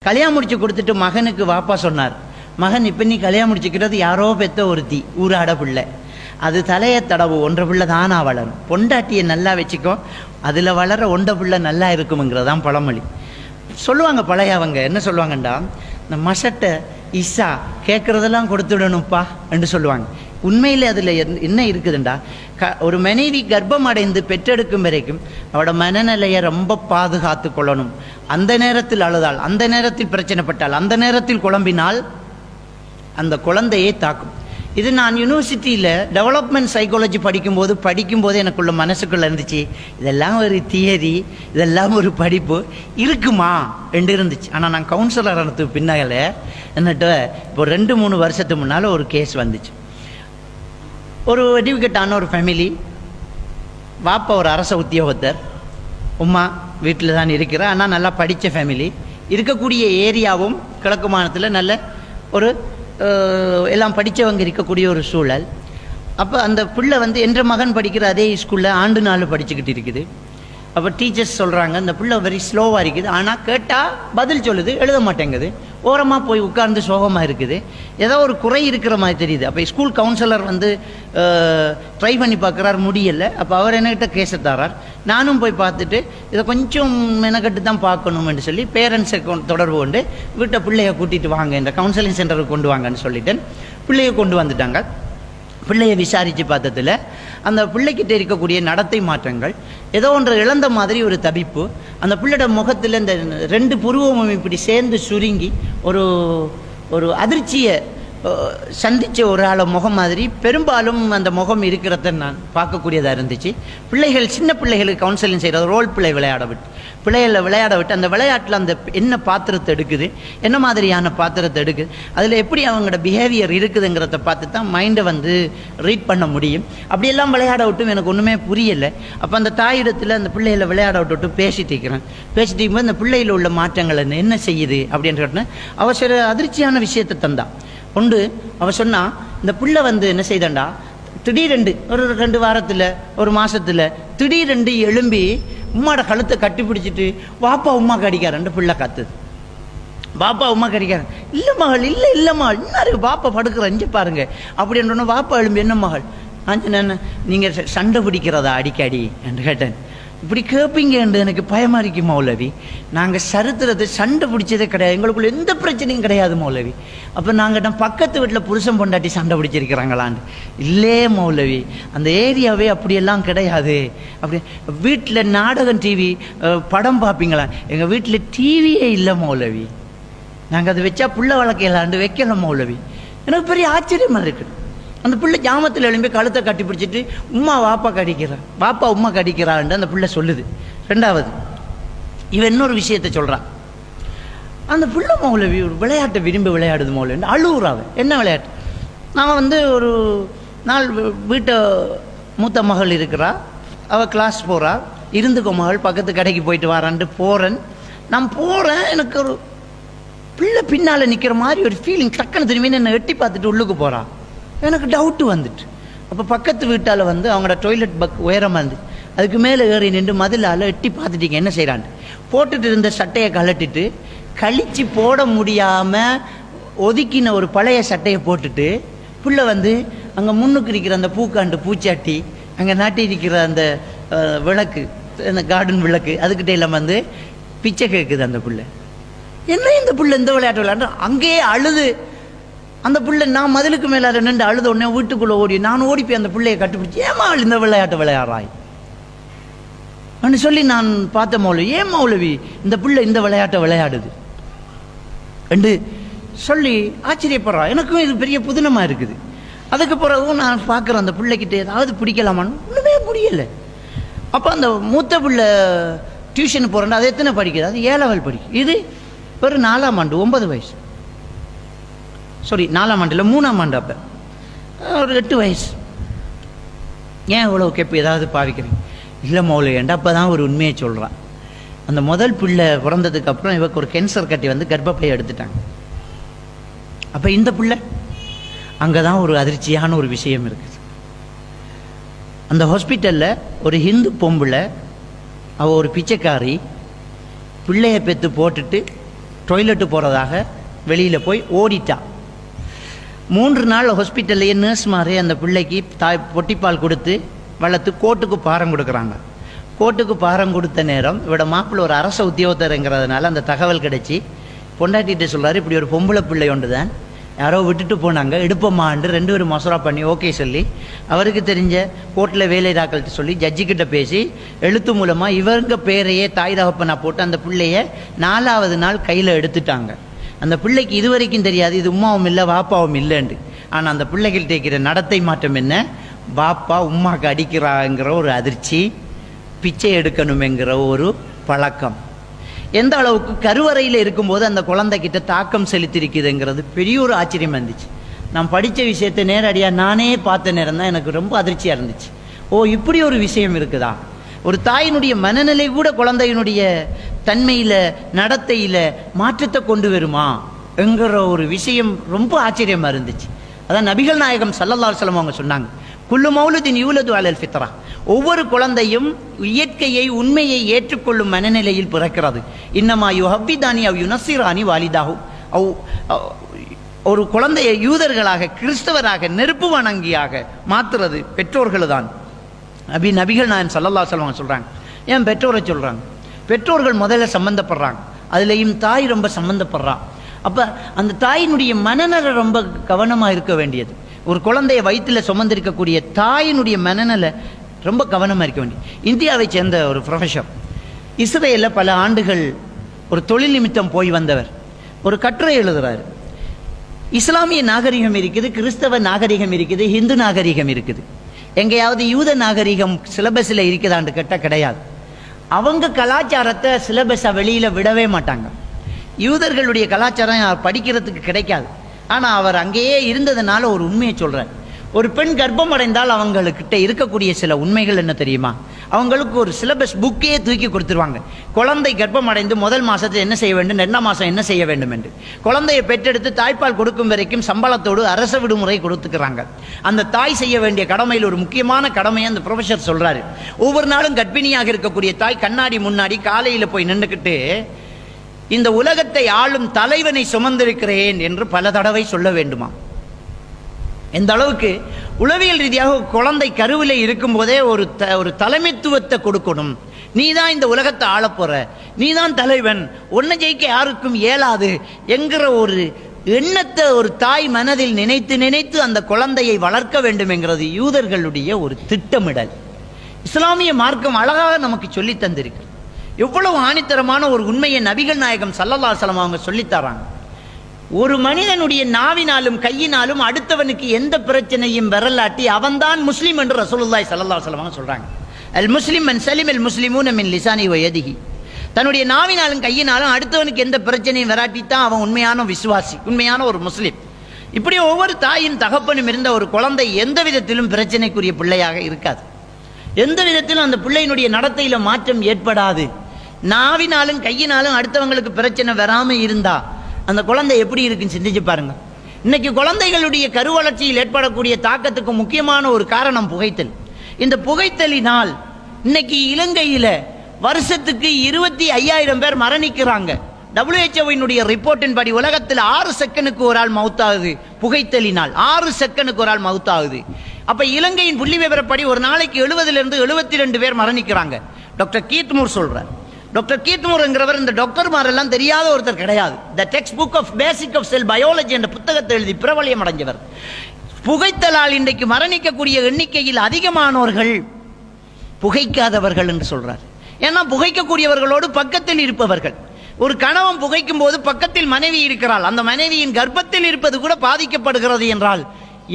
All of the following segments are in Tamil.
கல்யாணம் முடிச்சு கொடுத்துட்டு மகனுக்கு வாப்பா சொன்னார், மகன் இப்போ நீ கல்யாணம் முடிச்சுக்கிறது யாரோ பெத்த ஒருத்தி ஊராட பிள்ளை, அது தலையை தடவு, ஒன்றை பிள்ளை தானா வளரும், பொண்டாட்டியை நல்லா வச்சுக்கோ, அதில் வளர ஒன்றை பிள்ளை நல்லா இருக்குமுங்கிறதான் பழமொழி சொல்லுவாங்க. பழையவங்க என்ன சொல்லுவாங்கண்டா, இந்த மசட்டை இசா கேட்குறதெல்லாம் கொடுத்துடணும்ப்பா என்று சொல்லுவாங்க. உண்மையில் அதில் என்ன இருக்குதுண்டா, ஒரு மனைவி கர்ப்பம் அடைந்து பெற்றெடுக்கும் வரைக்கும் அவட மனநிலையை ரொம்ப பாதுகாத்து கொள்ளணும். அந்த நேரத்தில் அழுதால், அந்த நேரத்தில் பிரச்சனைப்பட்டால், அந்த நேரத்தில் குழம்பினால் அந்த குழந்தையை தாக்கும். இது நான் யூனிவர்சிட்டியில் டெவலப்மெண்ட் சைக்காலஜி படிக்கும்போது எனக்குள்ள மனசுக்குள்ளே இருந்துச்சு, இதெல்லாம் ஒரு தியரி, இதெல்லாம் ஒரு படிப்பு இருக்குமா என்று இருந்துச்சு. ஆனால் நான் கவுன்சிலர் ஆனதுக்கு பின்னால என்னட்ட இப்போ 2-3 வருஷத்துக்கு முன்னால் ஒரு கேஸ் வந்துச்சு. ஒரு எஜுகேட்டான ஒரு ஃபேமிலி, வாப்பா ஒரு அரச உத்தியோகத்தர், உம்மா வீட்டில் தான் இருக்கிற, ஆனால் நல்லா படித்த ஃபேமிலி, இருக்கக்கூடிய ஏரியாவும் கிழக்கு மாநிலத்தில் நல்ல ஒரு எல்லாம் படித்தவங்க இருக்கக்கூடிய ஒரு சூழல். அப்போ அந்த பிள்ளை வந்து என்ற மகன் படிக்கிற அதே ஸ்கூலில் ஆண்டு நாள் படிச்சுக்கிட்டு இருக்குது. அப்போ டீச்சர்ஸ் சொல்கிறாங்க, அந்த பிள்ளை வெரி ஸ்லோவாக இருக்குது, ஆனால் கேட்டால் பதில் சொல்லுது, எழுத மாட்டேங்குது, ஓரமாக போய் உட்கார்ந்து சோகமாக இருக்குது, ஏதோ ஒரு குறை இருக்கிற மாதிரி தெரியுது. அப்போ ஸ்கூல் கவுன்சிலர் வந்து ட்ரை பண்ணி பார்க்குறாரு, முடியலை. அப்போ அவர் என்கிட்ட கேஸை தரார். நானும் போய் பார்த்துட்டு இதை கொஞ்சம் மெனக்கட்டு தான் பார்க்கணும்னு சொல்லி பேரண்ட்ஸை தொடர்பு கொண்டு வீட்டை பிள்ளைய கூட்டிகிட்டு வாங்க, இந்த கவுன்சிலிங் சென்டருக்கு கொண்டு வாங்கன்னு சொல்லிட்டேன். பிள்ளைய கொண்டு வந்துட்டாங்க. பிள்ளையை விசாரித்து பார்த்ததில் அந்த பிள்ளைக்கிட்ட இருக்கக்கூடிய நடத்தை மாற்றங்கள், ஏதோ ஒன்று இழந்த மாதிரி ஒரு தவிப்பு, அந்த பிள்ளையோட முகத்தில் இந்த 2 புருவமும் இப்படி சேர்ந்து சுருங்கி ஒரு ஒரு அதிர்ச்சியை சந்தித்த ஒரு ஆளை முகம் மாதிரி பெரும்பாலும் அந்த முகம் இருக்கிறத நான் பார்க்கக்கூடியதாக இருந்துச்சு. பிள்ளைகள், சின்ன பிள்ளைகளுக்கு கவுன்சிலிங் செய்கிறது, ரோல் பிள்ளை விளையாட விட்டு அந்த விளையாட்டில் அந்த என்ன பாத்திரத்தை எடுக்குது, என்ன மாதிரியான பாத்திரத்தை எடுக்குது, அதில் எப்படி அவங்களோட பிஹேவியர் இருக்குதுங்கிறத பார்த்து தான் மைண்டை வந்து ரீட் பண்ண முடியும். அப்படியெல்லாம் விளையாட விட்டும் எனக்கு ஒன்றுமே புரியலை. அப்போ அந்த தாயிடத்தில் அந்த பிள்ளைகளை விளையாட விட்டு பேசிட்டு இருக்கும்போது அந்த பிள்ளையில் உள்ள மாற்றங்கள் என்ன செய்யுது அப்படின்னு கேட்டேன். அவள் சில அதிர்ச்சியான விஷயத்தை தந்தா உண்டு. அவ சொன்னா, இந்த பிள்ளை வந்து என்ன செய்தாண்டா, திடீரெண்டு ஒரு 2 வாரத்தில் ஒரு மாசத்துல திடீரெண்டு எழும்பி உம்மாட கழுத்தை கட்டி பிடிச்சிட்டு வாப்பா உம்மா கடிக்காரன் பிள்ளை கத்துது. பாப்பா உம்மா கடிக்காரன், இல்லை மகள், இல்லை மகள், இன்னும் பாப்பா படுக்கிற இங்கே பாருங்க அப்படின்னு. வாப்பா எழும்பி, என்ன மகள், நான் நீங்கள் சண்டை பிடிக்கிறதா அடிக்கடி என்று கேட்டேன். இப்படி கேட்பீங்க என்று எனக்கு பயமாக இருக்கு மௌலவி, நாங்கள் சரித்திரத்தை சண்டை பிடிச்சதே கிடையாது, எங்களுக்குள்ள எந்த பிரச்சனையும் கிடையாது மௌலவி. அப்போ நாங்கள் பக்கத்து வீட்டில் புருஷன் பொண்டாட்டி சண்டை பிடிச்சிருக்கிறாங்களான்னு. இல்லே மௌலவி, அந்த ஏரியாவே அப்படியெல்லாம் கிடையாது. அப்படி வீட்டில் நாடகம் டிவி படம் பார்ப்பீங்களா, எங்கள் வீட்டில் டிவியே இல்லை மௌலவி, நாங்கள் அதை வச்சா புள்ள வளர்க்கலாண்டு வைக்கல மௌலவி. எனக்கு பெரிய ஆச்சரியமாக இருக்குது. அந்த பிள்ளை ஜாமத்தில் எழும்பி கழுத்தை கட்டி பிடிச்சிட்டு உம்மா வாப்பா கடிக்கிறான், வாப்பா உம்மா கடிக்கிறான்ட்டு அந்த பிள்ளை சொல்லுது. 2வது இவன் இன்னொரு விஷயத்தை சொல்கிறான். அந்த பிள்ளை மௌலவி ஒரு விளையாட்டை விரும்பி விளையாடுது மௌலவி, அழுகுறாவ. என்ன விளையாட்டு, நான் வந்து ஒரு நாள் வீட்டை மூத்த மகள் இருக்கிறா, அவள் கிளாஸ் போகிறா, இருந்துக்கோ மகள் பக்கத்து கடைக்கு போயிட்டு வரான்ட்டு போகிறேன். நான் போகிறேன், எனக்கு ஒரு பிள்ளை பின்னால் நிற்கிற மாதிரி ஒரு ஃபீலிங், டக்குன்னு திரும்பி என்னை எட்டி பார்த்துட்டு உள்ளுக்கு போகிறா. எனக்கு டவுட்டு வந்துட்டு. அப்போ பக்கத்து வீட்டால் வந்து அவங்களோட டொய்லெட் பக் உயரமாக இருந்துச்சு, அதுக்கு மேலே ஏறி நின்று மதிலால் எட்டி பார்த்துட்டீங்க என்ன செய்கிறான்ட்டு. போட்டுட்டு இருந்த சட்டையை கழட்டிட்டு கழிச்சு போட முடியாமல் ஒதுக்கின ஒரு பழைய சட்டையை போட்டுட்டு பிள்ளை வந்து அங்கே முன்னுக்கு இருக்கிற அந்த பூக்காண்டு பூச்சாட்டி, அங்கே நாட்டி இருக்கிற அந்த விளக்கு, அந்த கார்டன் விளக்கு, அதுக்கிட்ட எல்லாம் வந்து பிச்சை கேட்குது அந்த பிள்ளை. என்ன இந்த பிள்ளை இந்த விளையாட்டு விளையாண்டு அங்கேயே அழுது. அந்த பிள்ளை நான் மதிலுக்கு மேலே நின்று அழுத உடனே வீட்டுக்குள்ளே ஓடி நான் ஓடிப்போய் அந்த பிள்ளையை கட்டுப்பிடிச்சி, ஏமா இந்த விளையாட்டு விளையாடுறாய் அப்படின்னு சொல்லி நான் பார்த்த மௌலவி, ஏன் மௌலவி இந்த பிள்ளை இந்த விளையாட்டை விளையாடுது என்று சொல்லி ஆச்சரியப்படுறா. எனக்கும் இது பெரிய புதினமாக இருக்குது. அதுக்கு பிறகும் நான் பார்க்குறேன் அந்த பிள்ளைக்கிட்ட ஏதாவது பிடிக்கலாமான்னு, ஒன்றுமே முடியலை. அப்போ அந்த மூத்த பிள்ளை டியூஷன் போகிறேன், அது எத்தனை படிக்குது, அது 7வது படிக்குது. இது ஒரு 4ஆம் ஆண்டு, 9 வயசு, சாரி 4ஆம் ஆண்டு இல்லை 3ஆம் ஆண்டு, அப்போ ஒரு 8 வயசு. ஏன் இவ்வளோ கேட்பு ஏதாவது பாவிக்கிறீங்க? இல்லை மௌலவிண்டா அப்போ தான் ஒரு உண்மையை சொல்கிறான். அந்த முதல் பிள்ளை பிறந்ததுக்கு அப்புறம் இவருக்கு ஒரு கேன்சர் கட்டி வந்து கர்ப்பப்பையை எடுத்துட்டாங்க. அப்போ இந்த பிள்ளை அங்கே தான் ஒரு அதிர்ச்சியான ஒரு விஷயம் இருக்குது. அந்த ஹாஸ்பிட்டலில் ஒரு ஹிந்து பொம்பளை, அவள் ஒரு பிச்சைக்காரி, பிள்ளையை பெற்று போட்டுட்டு டாய்லெட்டு போகிறதாக வெளியில் போய் ஓடிட்டான். 3 நாள் ஹாஸ்பிட்டல்லையே நர்ஸ்மாரே அந்த பிள்ளைக்கு பொட்டிப்பால் கொடுத்து வளர்த்து கோர்ட்டுக்கு பாரம் கொடுக்குறாங்க. கோர்ட்டுக்கு பாரம் கொடுத்த நேரம் இவட மாப்பிள்ளை ஒரு அரச உத்தியோகத்தருங்கிறதுனால அந்த தகவல் கிடைச்சி பொண்டாட்டிகிட்ட சொல்கிறார், இப்படி ஒரு பொம்பளை பிள்ளை ஒன்று தான் யாரோ விட்டுட்டு போனாங்க, எடுப்போமான்னு 2 பேரும் மசோரா பண்ணி ஓகே சொல்லி அவருக்கு தெரிஞ்ச கோர்ட்டில் வேலை தாக்கல்ட்டு சொல்லி ஜட்ஜிக்கிட்ட பேசி எழுத்து மூலமாக இவங்க பேரையே தாய் தகப்பனா போட்டு அந்த பிள்ளைய 4ஆவது நாள் கையில் எடுத்துட்டாங்க. அந்த பிள்ளைக்கு இதுவரைக்கும் தெரியாது இது உம்மாவும் இல்லை வாப்பாவும் இல்லைன்னு. ஆனால் அந்த பிள்ளைகள் தேய்க்கிற நடத்தை மாற்றம் என்ன, பாப்பா உம்மாக்கு அடிக்கிறாங்கிற ஒரு அதிர்ச்சி, பிச்சை எடுக்கணுமெங்கிற ஒரு பழக்கம். எந்த அளவுக்கு கருவறையில் இருக்கும்போது அந்த குழந்தைகிட்ட தாக்கம் செலுத்திருக்குதுங்கிறது பெரிய ஒரு ஆச்சரியம் இருந்துச்சு. நான் படித்த விஷயத்தை நேரடியாக நானே பார்த்த நேரம் தான் எனக்கு ரொம்ப அதிர்ச்சியாக இருந்துச்சு. ஓ, இப்படி ஒரு விஷயம் இருக்குதா? ஒரு தாயினுடைய மனநிலை கூட குழந்தையினுடைய தன்மையில் நடத்தையில் மாற்றத்தை கொண்டு வருமா என்கிற ஒரு விஷயம் ரொம்ப ஆச்சரியமாக இருந்துச்சு. அதான் நபிகள் நாயகம் ஸல்லல்லாஹு அலைஹி வஸல்லம் அவங்க சொன்னாங்க, குல்லு மௌலுதின் யூலது அலல் ஃபித்ரா, ஒவ்வொரு குழந்தையும் இயற்கையை உண்மையை ஏற்றுக்கொள்ளும் மனநிலையில் பிறக்கிறது. இன்னமா யுஹப்பிதானி அவ் யுனஸ்ஸிரானி வாலிதாஹு, ஒரு குழந்தையை யூதர்களாக கிறிஸ்தவராக நெருப்பு வணங்கியாக மாற்றுறது பெற்றோர்கள் தான். நபிகள் நாயகம் ஸல்லல்லாஹு அலைஹி வஸல்லம் சொல்கிறாங்க. ஏன் பெற்றோரை சொல்கிறாங்க? பெற்றோர்கள் முதல்ல சம்மந்தப்படுறாங்க, அதுலேயும் தாய் ரொம்ப சம்மந்தப்படுறான். அப்போ அந்த தாயினுடைய மனநல ரொம்ப கவனமாக இருக்க வேண்டியது. ஒரு குழந்தைய வயிற்றில் சுமந்திருக்கக்கூடிய தாயினுடைய மனநல ரொம்ப கவனமாக இருக்க வேண்டியது. இந்தியாவை சேர்ந்த ஒரு ப்ரொஃபஸர் இஸ்ரேலில் பல ஆண்டுகள் ஒரு தொழில் நிமித்தம் போய் வந்தவர் ஒரு கட்டுரை எழுதுகிறார். இஸ்லாமிய நாகரிகம் இருக்குது, கிறிஸ்தவ நாகரிகம் இருக்குது, ஹிந்து நாகரிகம் இருக்குது. எங்கேயாவது யூத நாகரிகம் சிலபஸில் இருக்குதான்னு கேட்டால் கிடையாது. அவங்க கலாச்சாரத்தை சிலபஸை வெளியில் விடவே மாட்டாங்க. யூதர்களுடைய கலாச்சாரம் படிக்கிறதுக்கு கிடைக்காது. ஆனால் அவர் அங்கேயே இருந்ததுனால ஒரு உண்மையை சொல்கிறார். ஒரு பெண் கர்ப்பம் அடைந்தால் அவங்கக்கிட்ட இருக்கக்கூடிய சில உண்மைகள் என்ன தெரியுமா? அவங்களுக்கு ஒரு சிலபஸ் புக்கே தூக்கி கொடுத்துருவாங்க. குழந்தை கர்ப்பம் அடைந்து முதல் மாதத்தில் என்ன செய்ய வேண்டும், 2ஆம் மாதம் என்ன செய்ய வேண்டும் என்று. குழந்தையை பெற்றெடுத்து தாய்ப்பால் கொடுக்கும் வரைக்கும் சம்பளத்தோடு அரச விடுமுறை கொடுத்துக்கிறாங்க. அந்த தாய் செய்ய வேண்டிய கடமையில் ஒரு முக்கியமான கடமையை அந்த ப்ரொஃபஸர் சொல்கிறாரு. ஒவ்வொரு நாளும் கர்ப்பிணியாக இருக்கக்கூடிய தாய் கண்ணாடி முன்னாடி காலையில் போய் நின்றுக்கிட்டு இந்த உலகத்தை ஆளும் தலைவனை சுமந்திருக்கிறேன் என்று பல தடவை சொல்ல வேண்டுமா? எந்த அளவுக்கு உளவியல் ரீதியாக குழந்தை கருவிலே இருக்கும் போதே ஒரு தலைமைத்துவத்தை கொடுக்கணும். நீ தான் இந்த உலகத்தை ஆளப்போற, நீ தான் தலைவன், ஒன்றை ஜெயிக்க யாருக்கும் இயலாது என்கிற ஒரு எண்ணத்தை ஒரு தாய் மனதில் நினைத்து நினைத்து அந்த குழந்தையை வளர்க்க வேண்டும் என்கிறது யூதர்களுடைய ஒரு திட்டமிடல். இஸ்லாமிய மார்க்கம் அழகாக நமக்கு சொல்லி தந்திருக்கு. எவ்வளவு ஆணித்தரமான ஒரு உண்மையை நபிகள் நாயகம் ஸல்லல்லாஹு அலைஹி வஸல்லம் அவங்க சொல்லித்தராங்க. ஒரு மனிதனுடைய நாவினாலும் கையினாலும் அடுத்தவனுக்கு எந்த பிரச்சனையும் வரலாட்டி அவன்தான் முஸ்லீம் என்று ரசூலுல்லாஹி ஸல்லல்லாஹு அலைஹி வஸல்லம் சொல்றாங்க. அல் முஸ்லிம் மன் சலிம் அல் முஸ்லிமூன மின் லிசானி வ யதிஹி. தன்னுடைய நாவினாலும் கையினாலும் அடுத்தவனுக்கு எந்த பிரச்சனையும் வராட்டி தான் அவன் உண்மையான விசுவாசி, உண்மையான ஒரு முஸ்லீம். இப்படி ஒவ்வொரு தாயின் தகப்பனும் இருந்த ஒரு குழந்தை எந்த விதத்திலும் பிரச்சனைக்குரிய பிள்ளையாக இருக்காது. எந்த விதத்திலும் அந்த பிள்ளையினுடைய நடத்தையில் மாற்றம் ஏற்படாது. நாவினாலும் கையினாலும் அடுத்தவங்களுக்கு பிரச்சனை வராமல் இருந்தா அந்த குழந்தை எப்படி இருக்குன்னு சிந்திச்சு பாருங்க. இன்னைக்கு குழந்தைகளுடைய கருவளர்ச்சியில் ஏற்படக்கூடிய தாக்கத்துக்கு முக்கியமான ஒரு காரணம் புகைத்தல். இந்த புகைத்தலினால் இன்னைக்கு இலங்கையில் வருஷத்துக்கு 25,000 பேர் மரணிக்கிறாங்க. WHO ரிப்போர்ட்டின் படி உலகத்தில் 6 செகண்டுக்கு ஒரு ஆள் மவுத்தாகுது புகைத்தலினால். 6 செகண்டுக்கு ஒரு ஆள் மவுத்தாகுது. அப்ப இலங்கையின் புள்ளி விவரப்படி ஒரு நாளைக்கு 70 to 72 பேர் மரணிக்கிறாங்க. டாக்டர் கீத்மூர் சொல்றார். டாக்டர் கீத்மூர்ங்கிறவர் இந்த டாக்டர்மாரெல்லாம் தெரியாத ஒருத்தர் கிடையாது. The text book of basic of cell biology என்ற புத்தகத்தை எழுதி பிரபலியம் அடைஞ்சவர். புகைத்தலால் இன்றைக்கு மரணிக்கக்கூடிய எண்ணிக்கையில் அதிகமானவர்கள் புகைக்காதவர்கள் என்று சொல்றார். ஏன்னா புகைக்கக்கூடியவர்களோடு பக்கத்தில் இருப்பவர்கள். ஒரு கணவன் புகைக்கும் போது பக்கத்தில் மனைவி இருக்கிறாள், அந்த மனைவியின் கர்ப்பத்தில் இருப்பது கூட பாதிக்கப்படுகிறது என்றால்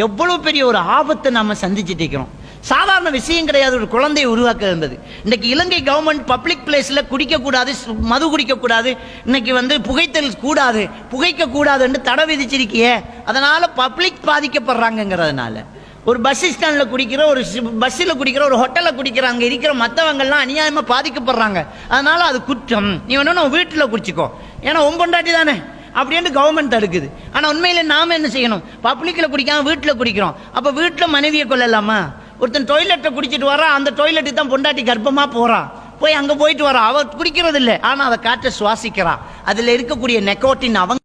எவ்வளவு பெரிய ஒரு ஆபத்தை நாம சந்திச்சுட்டு இருக்கிறோம். சாதாரண விஷயம் கிடையாது ஒரு குழந்தையை உருவாக்க இருந்தது. இன்னைக்கு இலங்கை கவர்மெண்ட் பப்ளிக் பிளேஸ்ல குடிக்கக்கூடாது, மது குடிக்கக்கூடாது, இன்னைக்கு புகைத்தல் கூடாது, புகைக்க கூடாது என்று தடை விதிச்சிருக்கியே. அதனால பப்ளிக் பாதிக்கப்படுறாங்கிறதுனால ஒரு பஸ் ஸ்டாண்டில் குடிக்கிற, ஒரு பஸ்ஸில் குடிக்கிற, ஒரு ஹோட்டலில் குடிக்கிற, அங்கே இருக்கிற மற்றவங்கள்லாம் அநியாயமாக பாதிக்கப்படுறாங்க. அதனால அது குற்றம். நீ வேணும் வீட்டில் குடிச்சிக்கோ, ஏன்னா ஒம்பொண்டாட்டி தானே அப்படின்னு கவர்மெண்ட் தடுக்குது. ஆனால் உண்மையில நாம என்ன செய்யணும்? பப்ளிக்கில் குடிக்காம வீட்டில் குடிக்கிறோம். அப்போ வீட்டில் மனைவியை கொள்ளலாமா? ஒருத்தன் டாய்லெட்டை குடிச்சிட்டு வரான், அந்த டாய்லெட்டு தான் பொண்டாட்டி கர்ப்பமாக போகிறான். போய் அங்கே போயிட்டு வரான். அவன் குடிக்கிறது இல்லை, ஆனால் அதை காற்றை சுவாசிக்கிறான். அதில் இருக்கக்கூடிய நெக்கோட்டின் அவங்க